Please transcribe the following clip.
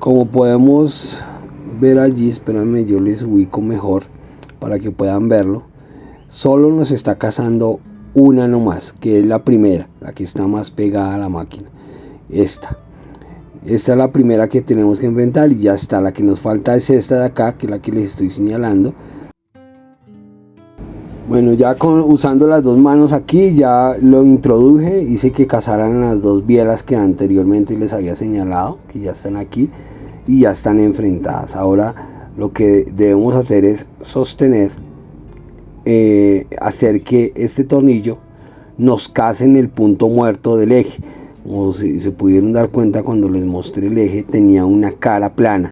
Como podemos ver allí, espérame, yo les ubico mejor para que puedan verlo. Solo nos está cazando una nomás, que es la primera, la que está más pegada a la máquina. Esta es la primera que tenemos que enfrentar y ya está. La que nos falta es esta de acá, que es la que les estoy señalando. Bueno, ya usando las dos manos aquí ya lo introduje, hice que cazaran las dos bielas que anteriormente les había señalado, que ya están aquí y ya están enfrentadas. Ahora lo que debemos hacer es sostener, hacer que este tornillo nos case en el punto muerto del eje. Como si se pudieron dar cuenta, cuando les mostré el eje tenía una cara plana,